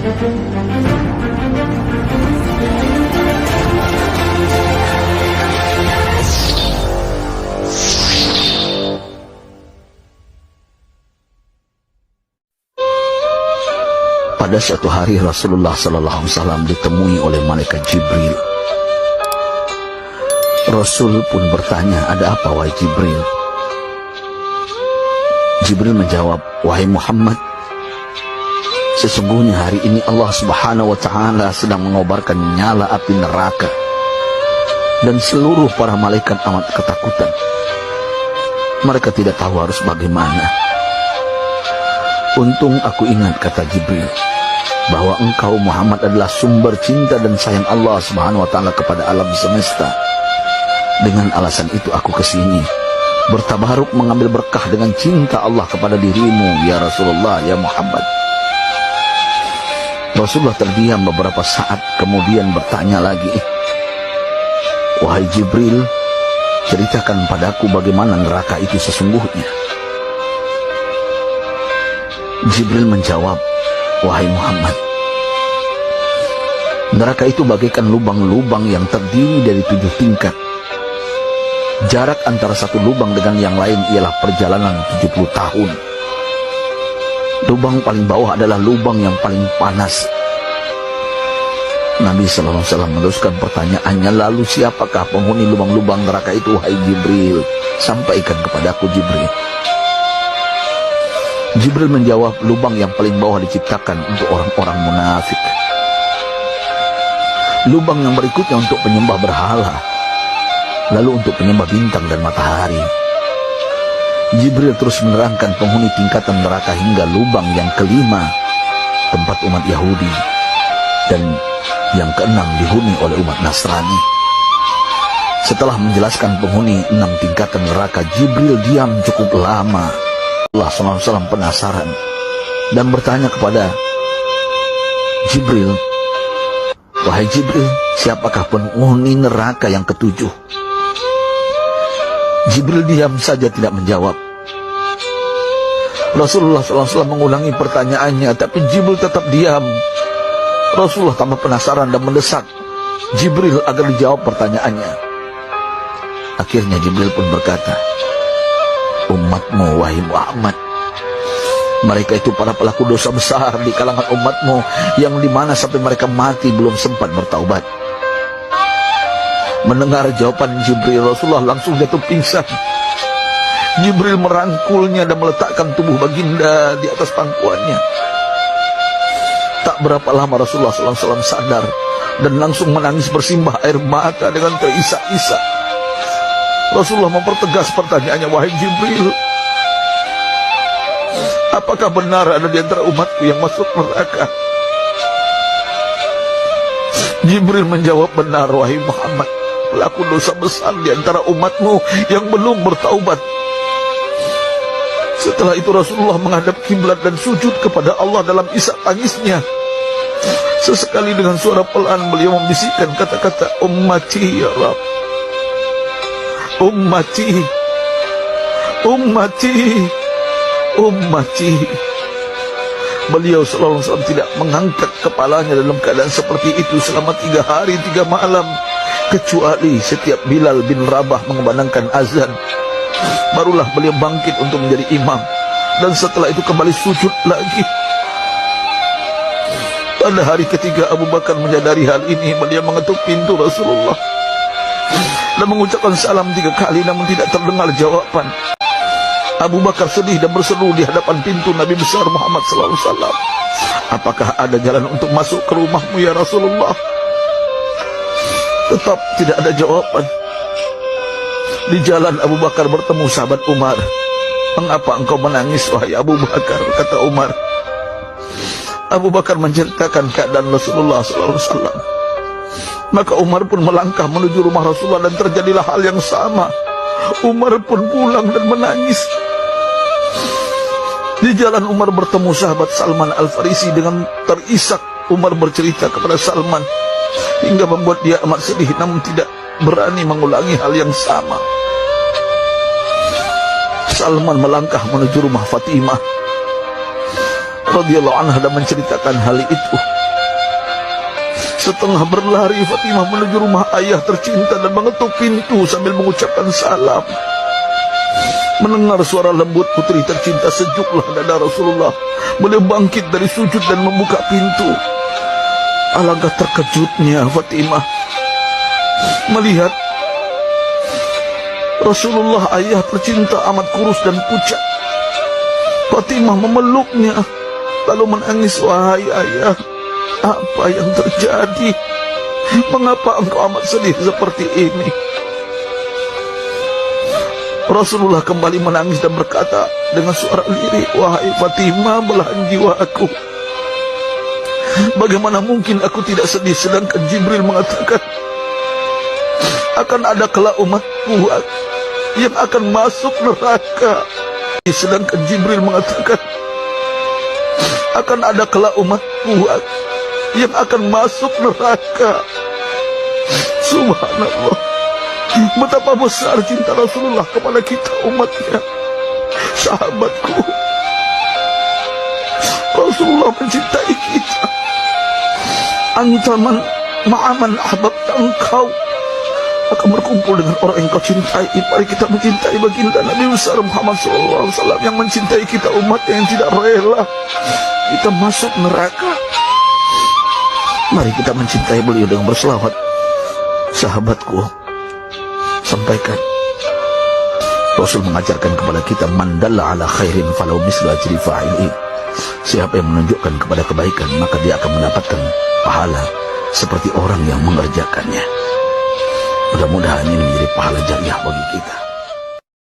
Pada suatu hari Rasulullah SAW ditemui oleh malaikat Jibril. Rasul pun bertanya, "Ada apa wahai Jibril?" Jibril menjawab, "Wahai Muhammad, sesungguhnya hari ini Allah Subhanahu wa Ta'ala sedang mengobarkan nyala api neraka, dan seluruh para malaikat amat ketakutan. Mereka tidak tahu harus bagaimana. Untung aku ingat," kata Jibril, "bahwa engkau Muhammad adalah sumber cinta dan sayang Allah Subhanahu wa Ta'ala kepada alam semesta. Dengan alasan itu aku kesini, bertabaruk mengambil berkah dengan cinta Allah kepada dirimu, ya Rasulullah, ya Muhammad." Rasulullah terdiam beberapa saat, kemudian bertanya lagi, "Wahai Jibril, ceritakan padaku bagaimana neraka itu sesungguhnya." Jibril menjawab, "Wahai Muhammad, neraka itu bagaikan lubang-lubang yang terdiri dari 7 tingkat. Jarak antara satu lubang dengan yang lain ialah perjalanan 70 tahun. Lubang paling bawah adalah lubang yang paling panas." Nabi SAW meneruskan pertanyaannya, "Lalu siapakah penghuni lubang-lubang neraka itu, wahai Jibril? Sampaikan kepadaku, Jibril." Jibril menjawab, "Lubang yang paling bawah diciptakan untuk orang-orang munafik. Lubang yang berikutnya untuk penyembah berhala, lalu untuk penyembah bintang dan matahari." Jibril terus menerangkan penghuni tingkatan neraka hingga lubang yang kelima, tempat umat Yahudi, dan yang keenam dihuni oleh umat Nasrani. Setelah menjelaskan penghuni 6 tingkatan neraka, Jibril diam cukup lama. Allah SAW penasaran dan bertanya kepada Jibril, "Wahai Jibril, siapakah penghuni neraka yang ke-7?" Jibril diam saja tidak menjawab. Rasulullah SAW mengulangi pertanyaannya, tapi Jibril tetap diam. Rasulullah tambah penasaran dan mendesak Jibril agar dijawab pertanyaannya. Akhirnya Jibril pun berkata, "Umatmu, wahai Muhammad, mereka itu para pelaku dosa besar di kalangan umatmu, yang dimana sampai mereka mati belum sempat bertaubat." Mendengar jawaban Jibril, Rasulullah langsung jatuh pingsan. Jibril merangkulnya dan meletakkan tubuh baginda di atas pangkuannya. Tak berapa lama Rasulullah SAW sadar dan langsung menangis bersimbah air mata dengan terisak-isak. Rasulullah mempertegas pertanyaannya, "Wahai Jibril, apakah benar ada di antara umatku yang masuk neraka?" Jibril menjawab, "Benar, wahai Muhammad, pelaku dosa besar di antara umatmu yang belum bertaubat." Setelah itu Rasulullah menghadap kiblat dan sujud kepada Allah dalam isak tangisnya. Sesekali dengan suara pelan beliau membisikkan kata-kata, "Ummati ya Rabb, ummati, ummati, ummati." Beliau SAW tidak mengangkat kepalanya dalam keadaan seperti itu selama 3 hari 3 malam, kecuali setiap Bilal bin Rabah mengumandangkan azan, barulah beliau bangkit untuk menjadi imam, dan setelah itu kembali sujud lagi. Pada hari ketiga Abu Bakar menyadari hal ini, beliau mengetuk pintu Rasulullah dan mengucapkan salam 3 kali, namun tidak terdengar jawaban. Abu Bakar sedih dan berseru di hadapan pintu Nabi besar Muhammad SAW, "Apakah ada jalan untuk masuk ke rumahmu ya Rasulullah?" Tetap tidak ada jawaban. Di jalan Abu Bakar bertemu sahabat Umar. "Mengapa engkau menangis, wahai Abu Bakar?" kata Umar. Abu Bakar menceritakan keadaan Rasulullah SAW. Maka Umar pun melangkah menuju rumah Rasulullah dan terjadilah hal yang sama. Umar pun pulang dan menangis. Di jalan Umar bertemu sahabat Salman Al-Farisi. Dengan terisak Umar bercerita kepada Salman hingga membuat dia amat sedih, namun tidak berani mengulangi hal yang sama. Salman melangkah menuju rumah Fatimah. radhiyallahu anha dan menceritakan hal itu. Setengah berlari Fatimah menuju rumah ayah tercinta dan mengetuk pintu sambil mengucapkan salam. Mendengar suara lembut putri tercinta, sejuklah dada Rasulullah. Beliau bangkit dari sujud dan membuka pintu. Alangkah terkejutnya Fatimah melihat Rasulullah ayah tercinta amat kurus dan pucat. Fatimah memeluknya lalu menangis, "Wahai ayah, apa yang terjadi? Mengapa engkau amat sedih seperti ini?" Rasulullah kembali menangis dan berkata dengan suara lirik, "Wahai Fatimah, belahan jiwaku, bagaimana mungkin aku tidak sedih sedangkan Jibril mengatakan akan ada kelak umatku yang akan masuk neraka." Sedangkan Jibril mengatakan akan ada kelak umatku yang akan masuk neraka. Subhanallah, betapa besar cinta Rasulullah kepada kita umatnya. Sahabatku, Rasulullah mencintai kita. Antaman ma'aman ahbabta, engkau akan berkumpul dengan orang yang kau cintai. Mari kita mencintai baginda Nabi besar Muhammad SAW yang mencintai kita umat yang tidak rela kita masuk neraka. Mari kita mencintai beliau dengan berselawat. Sahabatku, sampaikan, Rasul mengajarkan kepada kita, "Man dalla ala khairin falau mislu ajri fa'ili." Siapa yang menunjukkan kepada kebaikan, maka dia akan mendapatkan pahala seperti orang yang mengerjakannya. Mudah-mudahan ini menjadi pahala jariah bagi kita.